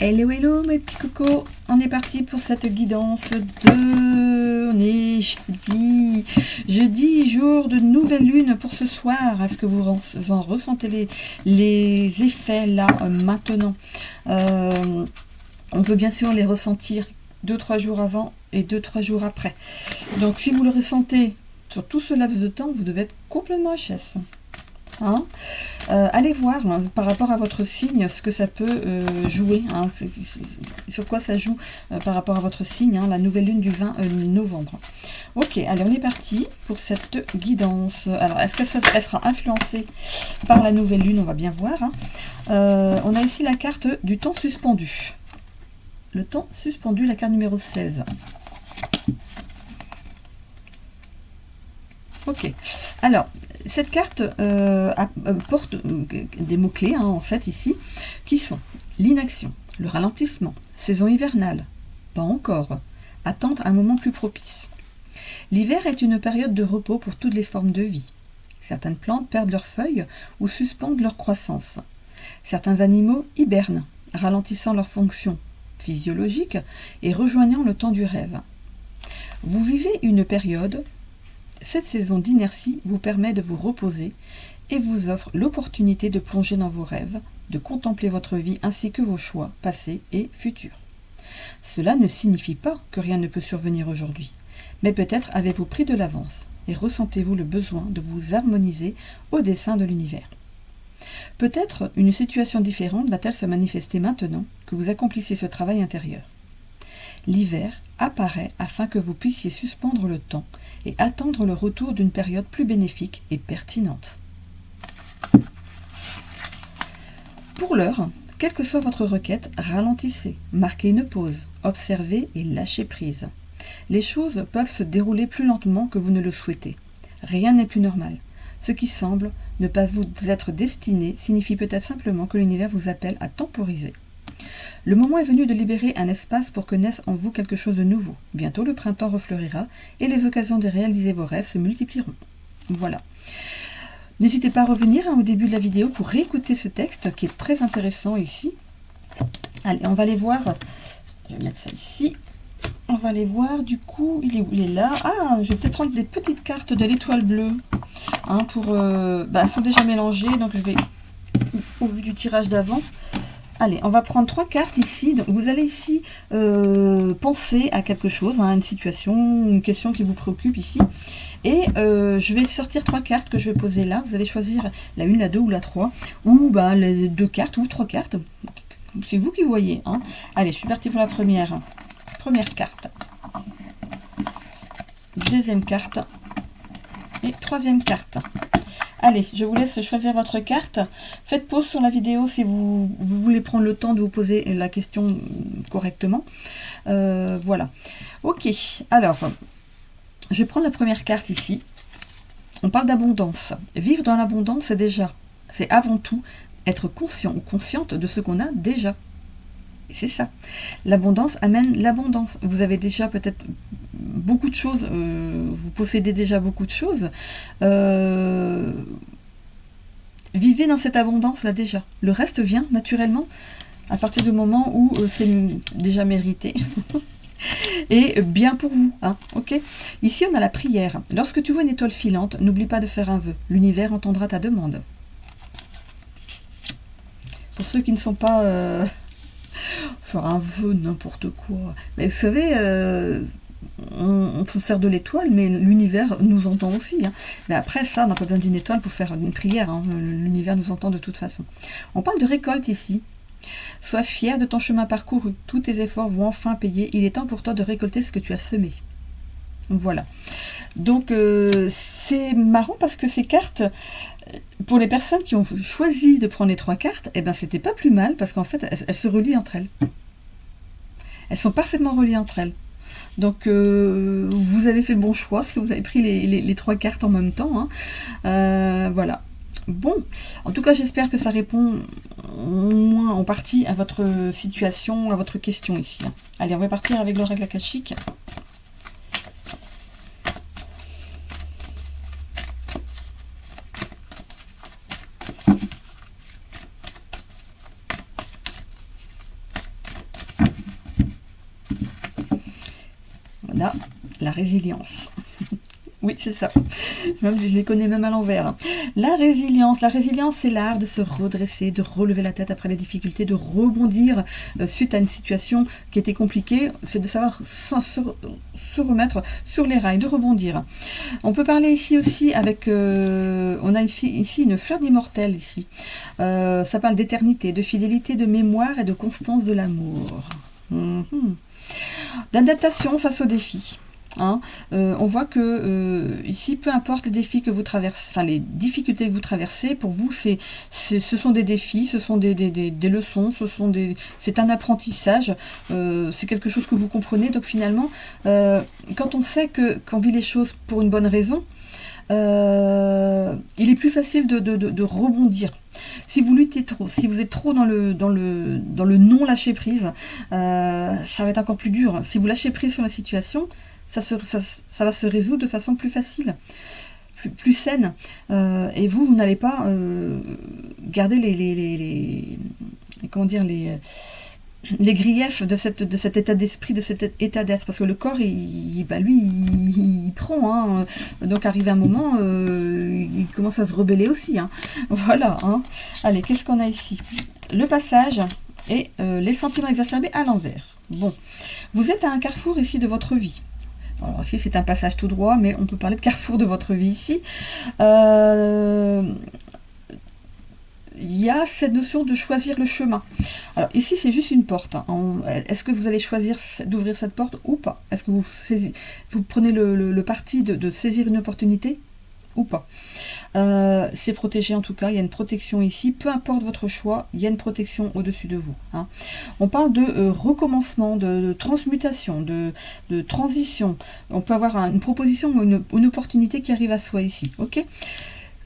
Hello hello mes petits cocos, on est parti pour cette guidance de... On est jeudi, jour de nouvelle lune pour ce soir. Est-ce que vous en ressentez les effets là maintenant? On peut bien sûr les ressentir 2-3 jours avant et 2-3 jours après. Donc si vous le ressentez sur tout ce laps de temps, vous devez être complètement HS. Hein, allez voir hein, par rapport à votre signe ce que ça peut jouer, hein, sur quoi ça joue par rapport à votre signe, hein, la nouvelle lune du 20 novembre. Ok, allez, on est parti pour cette guidance. Alors, est-ce qu'elle sera influencée par la nouvelle lune? On va bien voir. Hein. On a ici la carte du temps suspendu. Le temps suspendu, la carte numéro 16. Ok, alors cette carte porte des mots-clés hein, en fait ici, qui sont l'inaction, le ralentissement, saison hivernale, pas encore, attendre un moment plus propice. L'hiver est une période de repos pour toutes les formes de vie. Certaines plantes perdent leurs feuilles ou suspendent leur croissance. Certains animaux hibernent, ralentissant leur fonction physiologique et rejoignant le temps du rêve. Vous vivez une période. Cette saison d'inertie vous permet de vous reposer et vous offre l'opportunité de plonger dans vos rêves, de contempler votre vie ainsi que vos choix passés et futurs. Cela ne signifie pas que rien ne peut survenir aujourd'hui, mais peut-être avez-vous pris de l'avance et ressentez-vous le besoin de vous harmoniser au dessein de l'univers. Peut-être une situation différente va-t-elle se manifester maintenant que vous accomplissez ce travail intérieur. L'hiver apparaît afin que vous puissiez suspendre le temps et attendre le retour d'une période plus bénéfique et pertinente. Pour l'heure, quelle que soit votre requête, ralentissez, marquez une pause, observez et lâchez prise. Les choses peuvent se dérouler plus lentement que vous ne le souhaitez. Rien n'est plus normal. Ce qui semble ne pas vous être destiné signifie peut-être simplement que l'univers vous appelle à temporiser. Le moment est venu de libérer un espace pour que naisse en vous quelque chose de nouveau. Bientôt le printemps refleurira et les occasions de réaliser vos rêves se multiplieront. Voilà. N'hésitez pas à revenir au début de la vidéo pour réécouter ce texte qui est très intéressant ici. Allez, on va aller voir. Je vais mettre ça ici. On va aller voir du coup, il est là. Ah, je vais peut-être prendre des petites cartes de l'étoile bleue. Hein, elles sont déjà mélangées, donc je vais, au vu du tirage d'avant. Allez, on va prendre 3 cartes ici. Donc, vous allez ici penser à quelque chose, hein, une situation, une question qui vous préoccupe ici. Et je vais sortir 3 cartes que je vais poser là. Vous allez choisir la 1, la 2 ou la 3. Ou les 2 cartes ou 3 cartes. C'est vous qui voyez. Hein. Allez, je suis partie pour la première. Première carte. Deuxième carte. Et troisième carte. Allez, je vous laisse choisir votre carte. Faites pause sur la vidéo si vous voulez prendre le temps de vous poser la question correctement. Voilà. Ok, alors, je vais prendre la première carte ici. On parle d'abondance. Vivre dans l'abondance, c'est avant tout être conscient ou consciente de ce qu'on a déjà. Et c'est ça. L'abondance amène l'abondance. Vous avez déjà peut-être beaucoup de choses, vous possédez déjà beaucoup de choses. Vivez dans cette abondance là déjà. Le reste vient naturellement à partir du moment où c'est déjà mérité. Et bien pour vous, hein, ok. Ici on a la prière. Lorsque tu vois une étoile filante, n'oublie pas de faire un vœu. L'univers entendra ta demande. Pour ceux qui ne sont pas faire un vœu, n'importe quoi. Mais vous savez, on se sert de l'étoile, mais l'univers nous entend aussi. Hein. Mais après ça, on n'a pas besoin d'une étoile pour faire une prière. Hein. L'univers nous entend de toute façon. On parle de récolte ici. Sois fier de ton chemin parcouru. Tous tes efforts vont enfin payer. Il est temps pour toi de récolter ce que tu as semé. Voilà. Donc, c'est marrant parce que ces cartes, pour les personnes qui ont choisi de prendre les 3 cartes, eh ben, c'était pas plus mal parce qu'en fait, elles se relient entre elles. Elles sont parfaitement reliées entre elles. Donc, vous avez fait le bon choix parce que vous avez pris les 3 cartes en même temps. Hein. Voilà. Bon, en tout cas, j'espère que ça répond au moins en partie à votre situation, à votre question ici. Hein. Allez, on va partir avec l'oracle akashique. On a la résilience. Oui, c'est ça. Même, je les connais même à l'envers. La résilience, c'est l'art de se redresser, de relever la tête après les difficultés, de rebondir suite à une situation qui était compliquée. C'est de savoir se remettre sur les rails, de rebondir. On peut parler ici aussi avec... on a ici une fleur d'immortel ici. Ça parle d'éternité, de fidélité, de mémoire et de constance de l'amour. D'adaptation face aux défis. Hein, on voit que ici, peu importe les défis que vous traversez, enfin les difficultés que vous traversez, pour vous, ce sont des défis, ce sont des leçons, c'est un apprentissage, c'est quelque chose que vous comprenez. Donc finalement, quand on sait qu'on vit les choses pour une bonne raison, il est plus facile de rebondir. Si vous luttez trop, si vous êtes trop dans le non lâcher prise, ça va être encore plus dur. Si vous lâchez prise sur la situation, ça va se résoudre de façon plus facile, plus saine. Et vous n'allez pas garder les griefs de cet état d'esprit, de cet état d'être. Parce que le corps, lui, il prend. Hein. Donc, arrivé un moment, il commence à se rebeller aussi. Hein. Voilà. Hein. Allez, qu'est-ce qu'on a ici? Le passage et les sentiments exacerbés à l'envers. Bon, vous êtes à un carrefour ici de votre vie. Alors ici c'est un passage tout droit, mais on peut parler de carrefour de votre vie ici. Il y a cette notion de choisir le chemin. Alors ici c'est juste une porte. Hein. Est-ce que vous allez choisir d'ouvrir cette porte ou pas? Est-ce que vous prenez le parti de saisir une opportunité ou pas? C'est protégé en tout cas, il y a une protection ici, peu importe votre choix, il y a une protection au-dessus de vous. Hein. On parle de recommencement, de transmutation, de transition. On peut avoir une proposition ou une opportunité qui arrive à soi ici. Ok.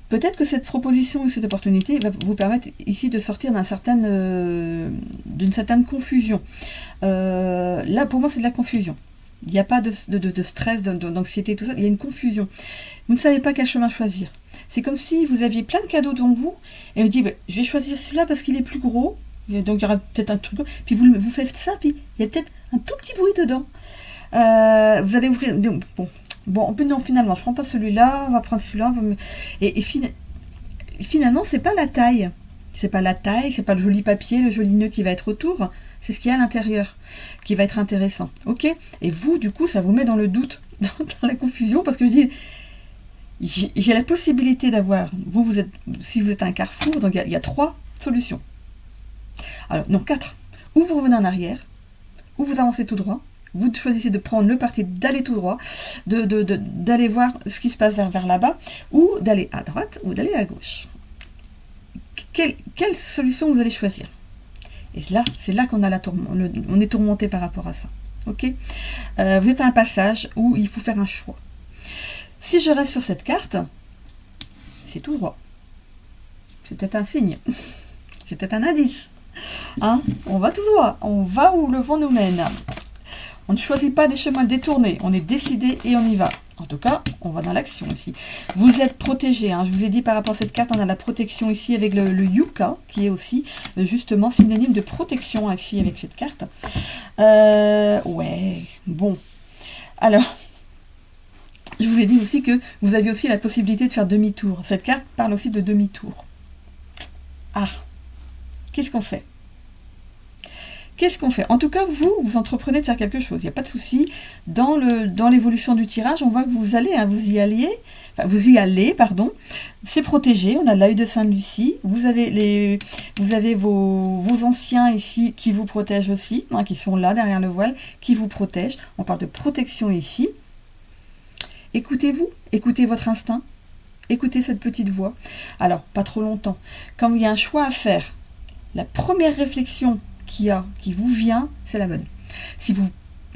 Peut-être que cette proposition ou cette opportunité va vous permettre ici de sortir d'une certaine confusion. Là pour moi c'est de la confusion. Il n'y a pas de stress, d'anxiété, tout ça, il y a une confusion. Vous ne savez pas quel chemin choisir. C'est comme si vous aviez plein de cadeaux devant vous, et vous dites, je vais choisir celui-là parce qu'il est plus gros, donc il y aura peut-être un truc, puis vous faites ça, puis il y a peut-être un tout petit bruit dedans. Vous allez ouvrir, bon, non, finalement, je ne prends pas celui-là, on va prendre celui-là, et finalement, c'est pas la taille, c'est pas le joli papier, le joli nœud qui va être autour, c'est ce qu'il y a à l'intérieur qui va être intéressant, ok? Et vous, du coup, ça vous met dans le doute, dans la confusion, parce que je dis, j'ai la possibilité d'avoir, si vous êtes à un carrefour, donc il y a 3 solutions. Alors, non, 4. Ou vous revenez en arrière, ou vous avancez tout droit, vous choisissez de prendre le parti d'aller tout droit, d'aller voir ce qui se passe vers là-bas, ou d'aller à droite, ou d'aller à gauche. Quelle solution vous allez choisir? Et là, c'est là qu'on a on est tourmenté par rapport à ça. Ok. Vous êtes à un passage où il faut faire un choix. Si je reste sur cette carte, c'est tout droit. C'est peut-être un signe. C'est peut-être un indice. Hein? On va tout droit. On va où le vent nous mène. On ne choisit pas des chemins détournés. On est décidé et on y va. En tout cas, on va dans l'action ici. Vous êtes protégé. Hein. Je vous ai dit par rapport à cette carte, on a la protection ici avec le yucca, qui est aussi justement synonyme de protection ici avec cette carte. Ouais, bon. Alors, je vous ai dit aussi que vous aviez aussi la possibilité de faire demi-tour. Cette carte parle aussi de demi-tour. Ah, qu'est-ce qu'on fait? Qu'est-ce qu'on fait? En tout cas, vous entreprenez de faire quelque chose. Il n'y a pas de souci. Dans l'évolution du tirage, on voit que vous y allez, pardon. C'est protégé. On a l'œil de Sainte-Lucie. Vous avez vos anciens ici qui vous protègent aussi, hein, qui sont là derrière le voile, qui vous protègent. On parle de protection ici. Écoutez-vous, écoutez votre instinct, écoutez cette petite voix. Alors, pas trop longtemps. Quand il y a un choix à faire, la première réflexion qui vous vient, c'est la bonne. Si vous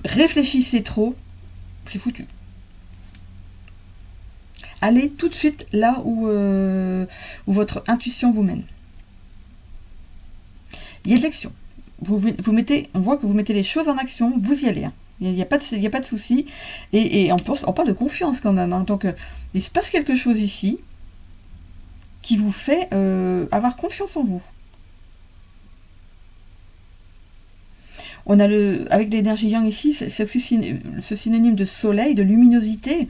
réfléchissez trop, c'est foutu. Allez tout de suite là où votre intuition vous mène. Il y a de l'action. On voit que vous mettez les choses en action, vous y allez. Hein. Il n'y a pas de souci. Et on parle de confiance quand même. Hein. Donc, il se passe quelque chose ici qui vous fait avoir confiance en vous. On a avec l'énergie yang ici, c'est aussi ce synonyme de soleil, de luminosité.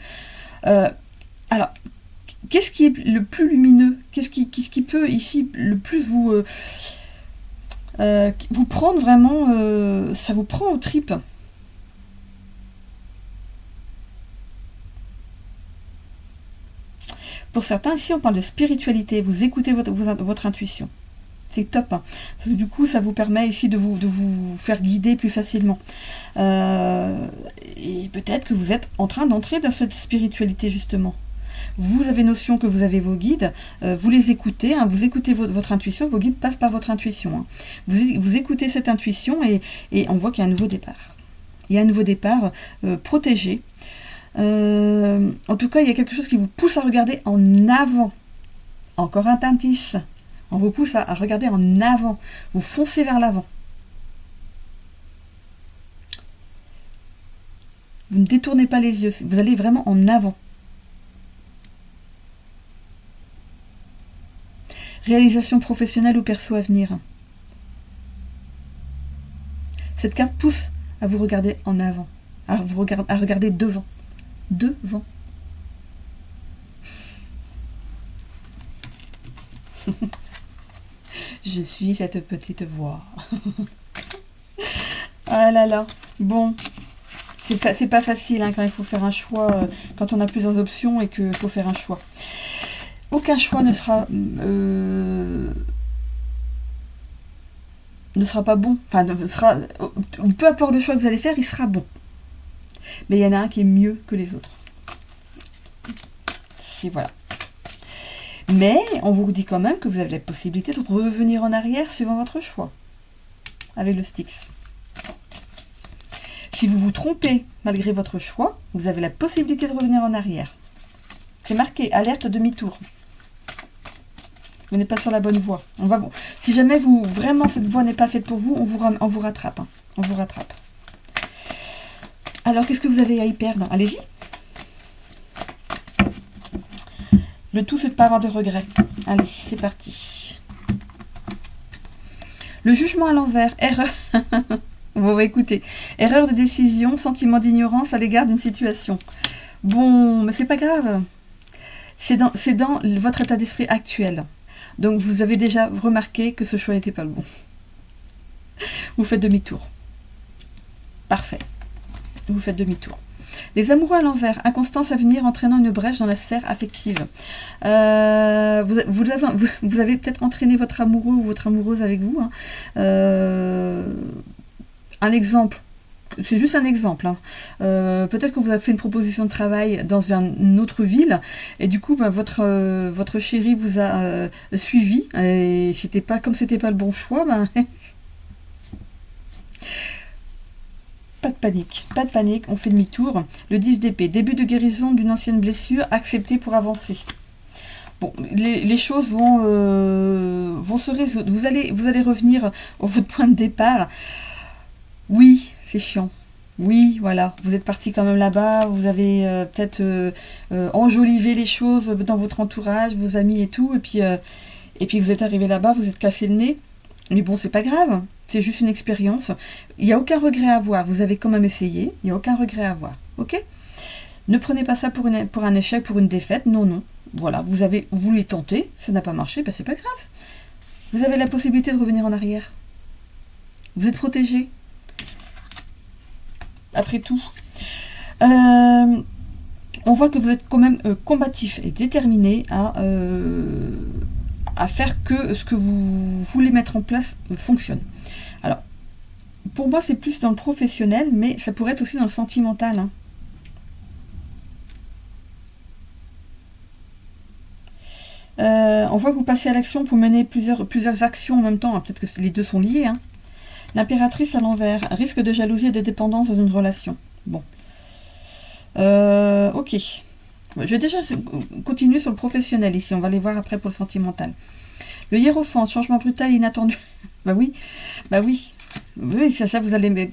Alors, qu'est-ce qui est le plus lumineux? Qu'est-ce qui peut ici le plus vous prendre vraiment, ça vous prend aux tripes? Pour certains, ici, on parle de spiritualité. Vous écoutez votre intuition. C'est top. Hein. Parce que du coup, ça vous permet ici de vous faire guider plus facilement. Et peut-être que vous êtes en train d'entrer dans cette spiritualité, justement. Vous avez notion que vous avez vos guides, vous les écoutez, hein, vous écoutez votre intuition, vos guides passent par votre intuition. Hein. Vous écoutez cette intuition et on voit qu'il y a un nouveau départ. Il y a un nouveau départ protégé. En tout cas, il y a quelque chose qui vous pousse à regarder en avant. Encore un indice. On vous pousse à regarder en avant. Vous foncez vers l'avant. Vous ne détournez pas les yeux. Vous allez vraiment en avant. Réalisation professionnelle ou perso à venir. Cette carte pousse à vous regarder en avant. À regarder devant. Devant. Je suis cette petite voix. Ah là là. Bon. C'est pas facile hein, quand il faut faire un choix, quand on a plusieurs options et qu'il faut faire un choix. Aucun choix ne sera pas bon. Enfin, peu importe le choix que vous allez faire, il sera bon. Mais il y en a un qui est mieux que les autres. Voilà. Mais on vous dit quand même que vous avez la possibilité de revenir en arrière suivant votre choix. Avec le Styx. Si vous vous trompez malgré votre choix, vous avez la possibilité de revenir en arrière. C'est marqué, alerte demi-tour. Vous n'êtes pas sur la bonne voie. Si jamais vraiment cette voie n'est pas faite pour vous, on vous rattrape. Hein. On vous rattrape. Alors, qu'est-ce que vous avez à y perdre? Allez-y. Le tout, c'est de ne pas avoir de regrets. Allez, c'est parti. Le jugement à l'envers. Erreur. Bon, écoutez. Erreur de décision, sentiment d'ignorance à l'égard d'une situation. Bon, mais c'est pas grave. C'est dans votre état d'esprit actuel. Donc, vous avez déjà remarqué que ce choix n'était pas le bon. Vous faites demi-tour. Parfait. Vous faites demi-tour. Les amoureux à l'envers, inconstance à venir entraînant une brèche dans la sphère affective. Vous avez peut-être entraîné votre amoureux ou votre amoureuse avec vous. Hein. Un exemple, c'est juste un exemple. Hein. Peut-être que vous avez fait une proposition de travail dans une autre ville et du coup, votre chéri vous a suivi et comme c'était pas le bon choix, pas de panique, on fait demi-tour. Le 10 d'épée, début de guérison d'une ancienne blessure, acceptée pour avancer. Bon, les choses vont se résoudre. Vous allez revenir au votre point de départ. Oui, c'est chiant. Oui, voilà, vous êtes parti quand même là-bas, vous avez peut-être enjolivé les choses dans votre entourage, vos amis et tout, et puis vous êtes arrivé là-bas, vous êtes cassé le nez. Mais bon, c'est pas grave, c'est juste une expérience. Il n'y a aucun regret à avoir, vous avez quand même essayé, il n'y a aucun regret à avoir, ok? Ne prenez pas ça pour un échec, pour une défaite, non. Voilà, vous avez voulu tenter, ça n'a pas marché, ben c'est pas grave. Vous avez la possibilité de revenir en arrière. Vous êtes protégé. Après tout. On voit que vous êtes quand même combatif et déterminé à faire que ce que vous voulez mettre en place fonctionne. Alors, pour moi, c'est plus dans le professionnel, mais ça pourrait être aussi dans le sentimental. Hein. On voit que vous passez à l'action pour mener plusieurs actions en même temps. Hein. Peut-être que les deux sont liés. Hein. L'impératrice à l'envers. Risque de jalousie et de dépendance dans une relation. Bon. Ok. Je vais déjà continuer sur le professionnel ici. On va les voir après pour le sentimental. Le hiérophant, changement brutal inattendu. Bah oui. Oui, ça vous allez...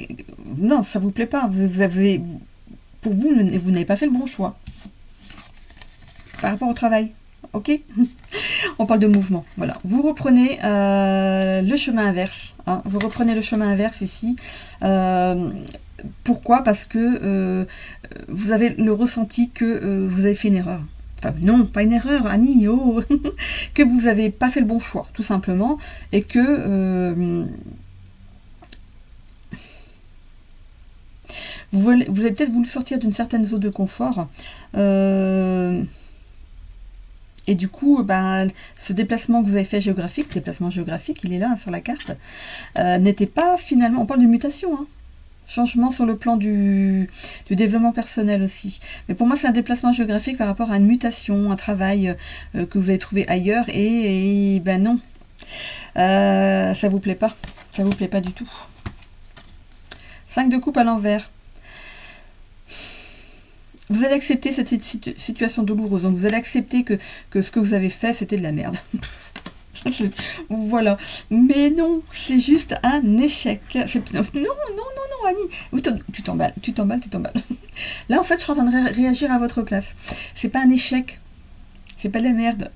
Non, ça vous plaît pas. Pour vous, vous n'avez pas fait le bon choix. Par rapport au travail. ok? On parle de mouvement, voilà. Vous reprenez le chemin inverse, hein. Vous reprenez le chemin inverse ici. Pourquoi? Parce que vous avez le ressenti que vous avez fait une erreur. Enfin, non, pas une erreur, Annie, oh que vous n'avez pas fait le bon choix, tout simplement, et que vous allez peut-être voulu sortir d'une certaine zone de confort. Et du coup, ce déplacement que vous avez fait géographique, déplacement géographique, il est là, hein, sur la carte, n'était pas finalement... On parle de mutation, hein. Changement sur le plan du développement personnel aussi. Mais pour moi, c'est un déplacement géographique par rapport à une mutation, un travail que vous avez trouvé ailleurs. Et ben non, ça vous plaît pas. Ça vous plaît pas du tout. 5 de coupe à l'envers. Vous allez accepter cette situation douloureuse. Donc vous allez accepter que ce que vous avez fait, c'était de la merde. Voilà. Mais non, c'est juste un échec. Non, Annie. Tu t'emballes. Là, en fait, je suis en train de réagir à votre place. C'est pas un échec. C'est pas de la merde.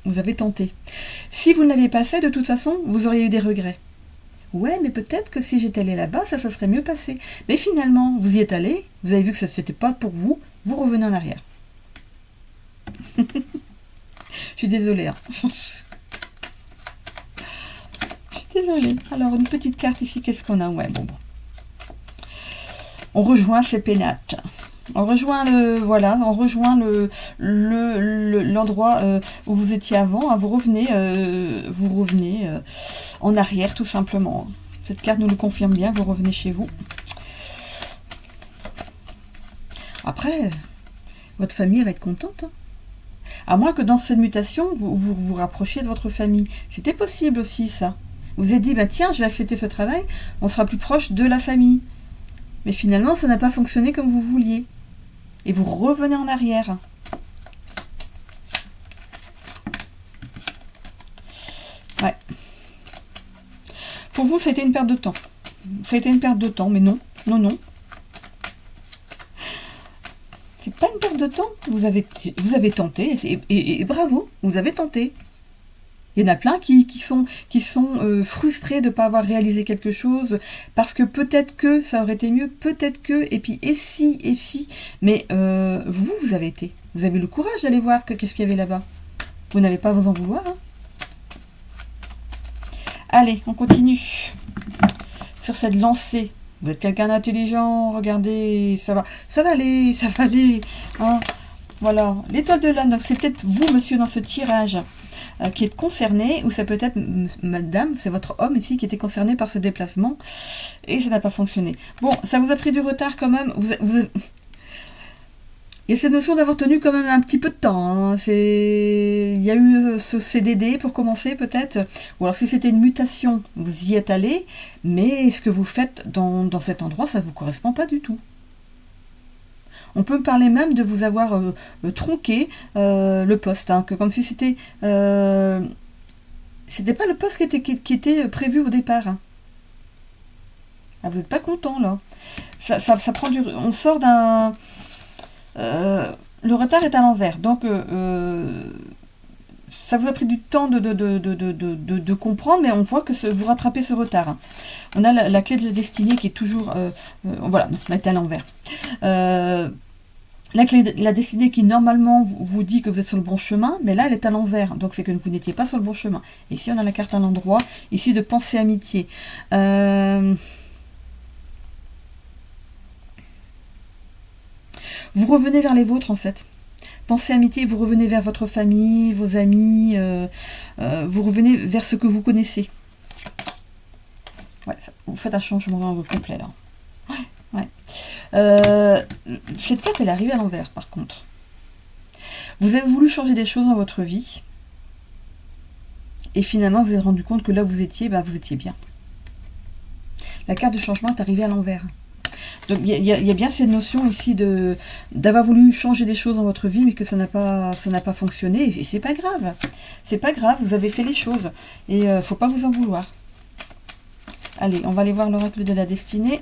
Vous avez tenté. Si vous ne l'aviez pas fait, de toute façon, vous auriez eu des regrets. Ouais, mais peut-être que si j'étais allé là-bas, ça serait mieux passé. Mais finalement, vous y êtes allé, vous avez vu que c'était pas pour vous, vous revenez en arrière. Je suis désolée. Hein. Je suis désolée. Alors, une petite carte ici, qu'est-ce qu'on a? Ouais, bon. On rejoint ces pénates. On rejoint l'endroit où vous étiez avant. Hein, vous revenez en arrière, tout simplement. Cette carte nous le confirme bien. Vous revenez chez vous. Après, votre famille va être contente. Hein. À moins que dans cette mutation, vous rapprochiez de votre famille. C'était possible aussi, ça. Vous vous êtes dit, tiens, je vais accepter ce travail. On sera plus proche de la famille. Mais finalement, ça n'a pas fonctionné comme vous vouliez. Et vous revenez en arrière. Ouais. Pour vous, ça a été une perte de temps. Ça a été une perte de temps, mais non. Non. C'est pas une perte de temps. Vous avez tenté, et bravo, vous avez tenté. Il y en a plein qui sont frustrés de ne pas avoir réalisé quelque chose, parce que peut-être que ça aurait été mieux, peut-être que, et puis et si, mais vous avez été. Vous avez le courage d'aller voir qu'est-ce qu'il y avait là-bas. Vous n'avez pas à vous en vouloir. Hein. Allez, on continue. Sur cette lancée. Vous êtes quelqu'un d'intelligent, regardez, ça va aller. Hein. Voilà, l'étoile de l'âne, c'est peut-être vous, monsieur, dans ce tirage. Qui est concerné, ou ça peut être madame, c'est votre homme ici qui était concerné par ce déplacement, et ça n'a pas fonctionné. Bon, ça vous a pris du retard quand même. Il y a cette notion d'avoir tenu quand même un petit peu de temps. Hein. Il y a eu ce CDD pour commencer peut-être, ou alors si c'était une mutation, vous y êtes allé, mais ce que vous faites dans cet endroit, ça ne vous correspond pas du tout. On peut parler même de vous avoir tronqué le poste, hein, que comme si c'était pas le poste qui était prévu au départ. Hein. Ah, vous n'êtes pas content là. Ça prend on sort d'un. Le retard est à l'envers, donc ça vous a pris du temps de comprendre, mais on voit que vous rattrapez ce retard. Hein. On a la clé de la destinée qui est toujours. Voilà, elle est à l'envers. La clé de la destinée qui normalement vous dit que vous êtes sur le bon chemin, mais là elle est à l'envers, donc c'est que vous n'étiez pas sur le bon chemin. Ici on a la carte à l'endroit, ici de pensée amitié. Vous revenez vers les vôtres en fait. Pensée amitié, vous revenez vers votre famille, vos amis, vous revenez vers ce que vous connaissez. Ouais, vous faites un changement complet là. Ouais. Cette carte, elle est arrivée à l'envers, par contre. Vous avez voulu changer des choses dans votre vie, et finalement, vous vous êtes rendu compte que là où vous étiez, vous étiez bien. La carte de changement est arrivée à l'envers. Donc, il y a bien cette notion ici d'avoir voulu changer des choses dans votre vie, mais que ça n'a pas fonctionné, et c'est pas grave. C'est pas grave, vous avez fait les choses, et faut pas vous en vouloir. Allez, on va aller voir l'oracle de la destinée.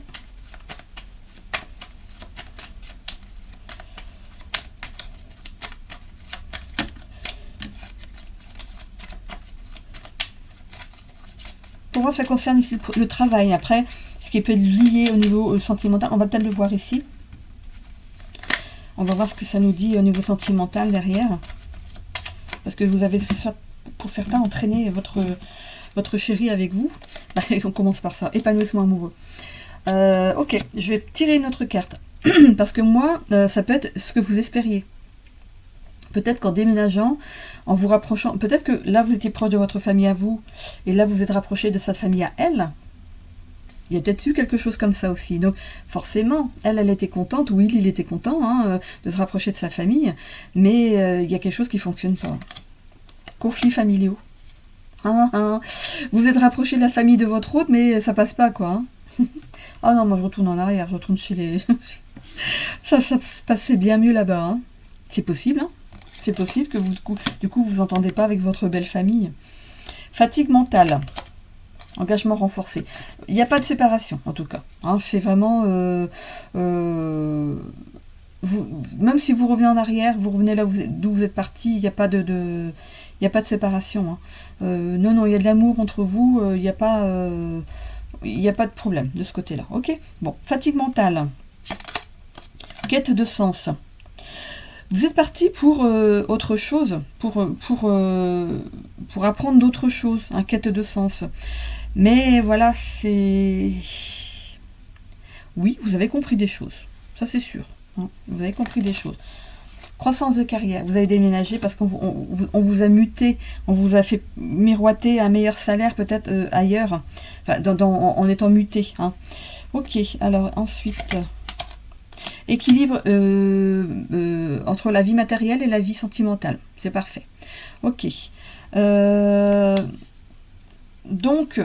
voir, ça concerne ici le travail. Après, ce qui peut être lié au niveau sentimental, on va peut-être le voir ici. On va voir ce que ça nous dit au niveau sentimental derrière. Parce que vous avez, pour certains, entraîné votre chéri avec vous. Bah, on commence par ça, épanouissement amoureux. Ok, je vais tirer une autre carte. Parce que moi, ça peut être ce que vous espériez. Peut-être qu'en déménageant, en vous rapprochant, peut-être que là vous étiez proche de votre famille à vous, et là vous êtes rapproché de sa famille à elle. Il y a peut-être eu quelque chose comme ça aussi. Donc forcément, elle était contente, ou il était content hein, de se rapprocher de sa famille, mais il y a quelque chose qui ne fonctionne pas. Conflits familiaux. Vous êtes rapproché de la famille de votre hôte, mais ça passe pas quoi. Ah non, moi je retourne en arrière, je retourne chez les... ça se passait bien mieux là-bas. Hein. C'est possible, hein. C'est possible que vous, du coup, vous entendez pas avec votre belle famille. Fatigue mentale. Engagement renforcé. Il n'y a pas de séparation, en tout cas. Hein, c'est vraiment... même si vous revenez en arrière, vous revenez là d'où vous êtes parti, il n'y a pas de séparation. Hein. Non, il y a de l'amour entre vous, il n'y a pas de problème de ce côté-là. Ok. Bon, fatigue mentale. Quête de sens. Vous êtes parti pour autre chose, pour apprendre d'autres choses, hein, quête de sens. Mais voilà, c'est... Oui, vous avez compris des choses, ça c'est sûr. Hein, vous avez compris des choses. Croissance de carrière, vous avez déménagé parce qu'on vous a muté, on vous a fait miroiter un meilleur salaire peut-être ailleurs, enfin, en étant muté. Hein. Ok, alors ensuite... Équilibre entre la vie matérielle et la vie sentimentale. C'est parfait. Ok. Donc,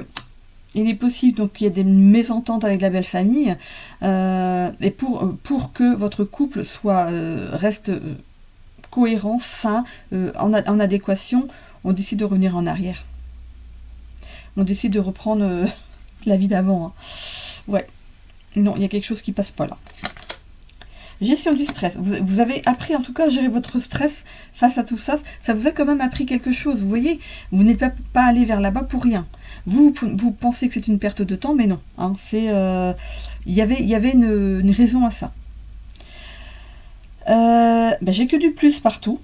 il est possible qu'il y ait des mésententes avec la belle famille. Et pour que votre couple reste cohérent, sain, en adéquation, on décide de revenir en arrière. On décide de reprendre la vie d'avant. Hein. Ouais. Non, il y a quelque chose qui passe pas là. Gestion du stress. Vous avez appris en tout cas à gérer votre stress face à tout ça. Ça vous a quand même appris quelque chose. Vous voyez, vous n'êtes pas allé vers là-bas pour rien. Vous pensez que c'est une perte de temps, mais non. Hein, il y avait une raison à ça. J'ai que du plus partout.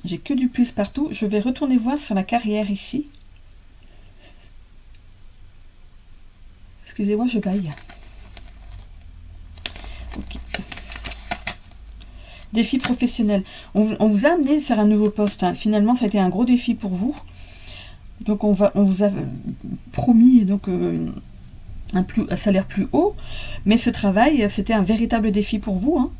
J'ai que du plus partout. Je vais retourner voir sur la carrière ici. Excusez-moi, je baille. Ok. Défi professionnel. On vous a amené à faire un nouveau poste. Hein. Finalement, ça a été un gros défi pour vous. Donc, on vous a promis donc, un salaire plus haut. Mais ce travail, c'était un véritable défi pour vous. Hein.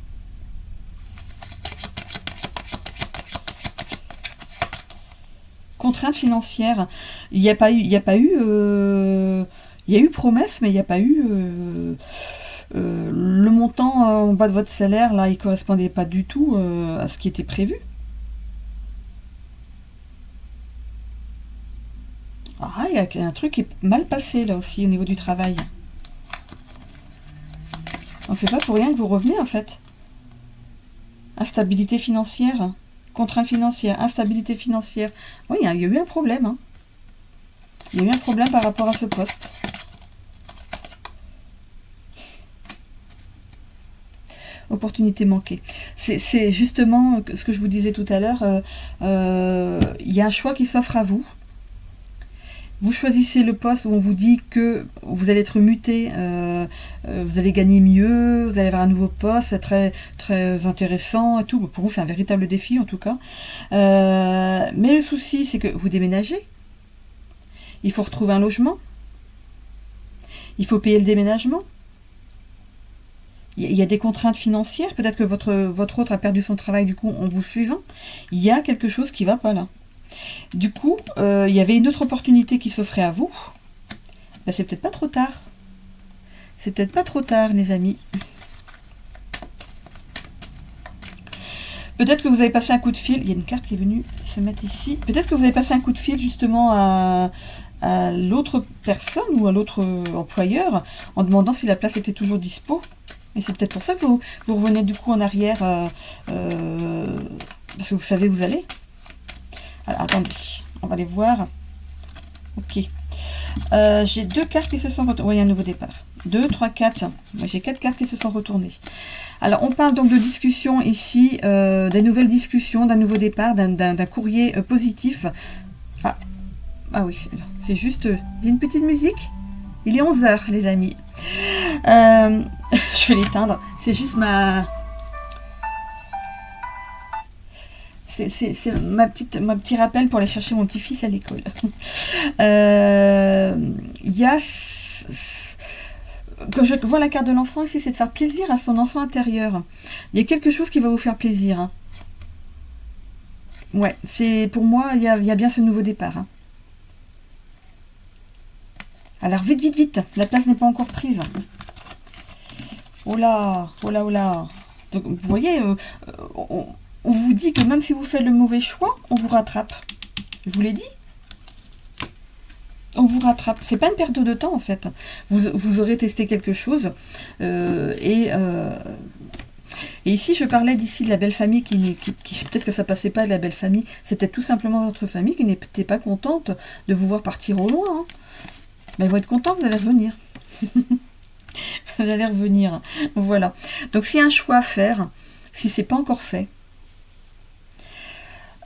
Contrainte financière. Il y a eu promesse, mais il n'y a pas eu... le montant en bas de votre salaire, là, il ne correspondait pas du tout à ce qui était prévu. Ah, il y a un truc qui est mal passé, là aussi, au niveau du travail. Donc, c'est pas pour rien que vous revenez, en fait. Instabilité financière, contrainte financière, instabilité financière. Oui, il y a eu un problème. Hein. Il y a eu un problème par rapport à ce poste. Opportunité manquée. C'est justement ce que je vous disais tout à l'heure. Il y a un choix qui s'offre à vous. Vous choisissez le poste où on vous dit que vous allez être muté, vous allez gagner mieux, vous allez avoir un nouveau poste, c'est très, très intéressant et tout. Pour vous, c'est un véritable défi en tout cas. Mais le souci, c'est que vous déménagez. Il faut retrouver un logement. Il faut payer le déménagement. Il y a des contraintes financières, peut-être que votre autre a perdu son travail du coup en vous suivant. Il y a quelque chose qui ne va pas là. Du coup, il y avait une autre opportunité qui s'offrait à vous. Ben, c'est peut-être pas trop tard. C'est peut-être pas trop tard, les amis. Peut-être que vous avez passé un coup de fil. Il y a une carte qui est venue se mettre ici. Peut-être que vous avez passé un coup de fil justement à l'autre personne ou à l'autre employeur en demandant si la place était toujours dispo. Et c'est peut-être pour ça que vous revenez du coup en arrière, parce que vous savez où vous allez. Alors, attendez, on va aller voir. Ok. J'ai 2 cartes qui se sont retournées. Oui, il y a un nouveau départ. 2, 3, 4. Moi, j'ai 4 cartes qui se sont retournées. Alors, on parle donc de discussion ici, des nouvelles discussions, d'un nouveau départ, d'un courrier positif. Ah oui, c'est juste une petite musique. Il est 11h, les amis. Je vais l'éteindre. C'est juste c'est mon petit rappel pour aller chercher mon petit-fils à l'école. Il y a... Quand je vois la carte de l'enfant ici, c'est de faire plaisir à son enfant intérieur. Il y a quelque chose qui va vous faire plaisir. Hein. Ouais, pour moi, il y a bien ce nouveau départ. Hein. Alors, vite, vite, vite. La place n'est pas encore prise. Oh là, oh là, oh là. Donc, vous voyez, on vous dit que même si vous faites le mauvais choix, on vous rattrape. Je vous l'ai dit. On vous rattrape. C'est pas une perte de temps en fait. Vous aurez testé quelque chose. Et ici, je parlais d'ici de la belle famille qui peut-être que ça passait pas de la belle famille. C'est peut-être tout simplement votre famille qui n'était pas contente de vous voir partir au loin. Hein. Mais ils vont être contents, vous allez revenir. Vous allez revenir. Voilà. Donc s'il y a un choix à faire, si c'est pas encore fait,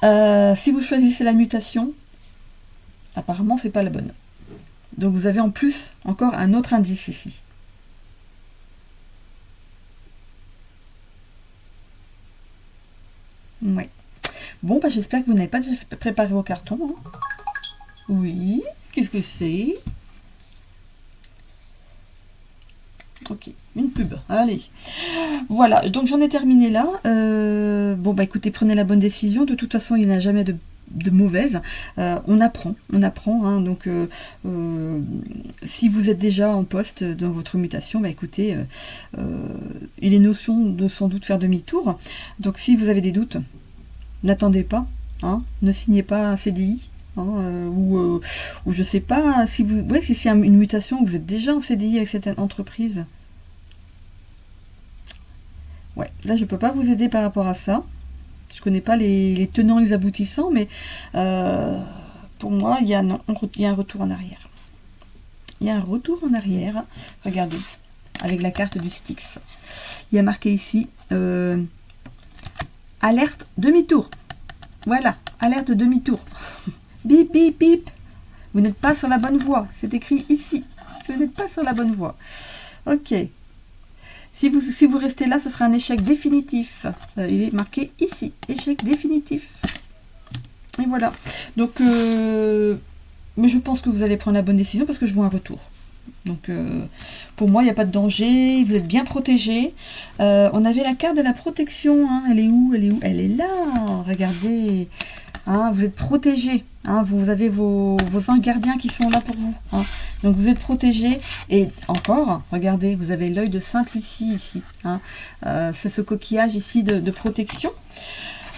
si vous choisissez la mutation, apparemment c'est pas la bonne. Donc vous avez en plus encore un autre indice ici. Ouais. Bon, bah, j'espère que vous n'avez pas déjà préparé vos cartons. Hein. Oui. Qu'est-ce que c'est? Ok, une pub. Allez. Voilà, donc j'en ai terminé là. Bon, bah écoutez, prenez la bonne décision. De toute façon, il n'y en a jamais de mauvaise. On apprend. Hein, donc, si vous êtes déjà en poste dans votre mutation, bah écoutez, il est notion de sans doute faire demi-tour. Donc, si vous avez des doutes, n'attendez pas. Hein, ne signez pas un CDI. Ou je sais pas si si c'est une mutation, vous êtes déjà en CDI avec cette entreprise. Ouais, là je peux pas vous aider par rapport à ça. Je connais pas les tenants et les aboutissants, mais pour moi il y a un retour en arrière. Il y a un retour en arrière. Regardez, avec la carte du Styx. Il y a marqué ici alerte demi-tour. Voilà, alerte demi-tour. Bip, bip, bip. Vous n'êtes pas sur la bonne voie. C'est écrit ici. Vous n'êtes pas sur la bonne voie. Ok. Si vous restez là, ce sera un échec définitif. Il est marqué ici. Échec définitif. Et voilà. Donc, mais je pense que vous allez prendre la bonne décision parce que je vois un retour. Donc, pour moi, il n'y a pas de danger. Vous êtes bien protégé. On avait la carte de la protection. Hein. Elle est où? Elle est là. Regardez. Hein, vous êtes protégé, hein, vous avez vos anges gardiens qui sont là pour vous. Hein. Donc vous êtes protégé. Et encore, regardez, vous avez l'œil de Sainte Lucie ici. Hein. C'est ce coquillage ici de protection.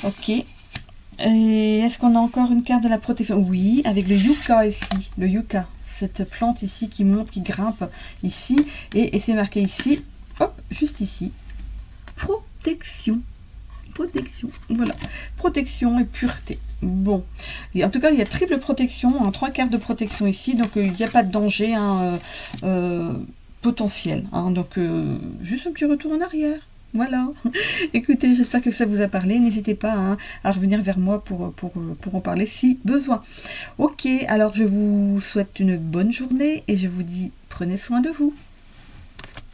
Ok. Et est-ce qu'on a encore une carte de la protection? Oui, avec le yucca ici. Le yucca, cette plante ici qui monte, qui grimpe ici. Et c'est marqué ici, hop, juste ici. Protection. Protection, voilà, protection et pureté. Bon, et en tout cas il y a triple protection, hein, 3 cartes de protection ici, donc il n'y a pas de danger hein, potentiel, hein, donc juste un petit retour en arrière. Voilà, écoutez, j'espère que ça vous a parlé, n'hésitez pas hein, à revenir vers moi pour en parler si besoin. Ok, alors je vous souhaite une bonne journée et je vous dis prenez soin de vous.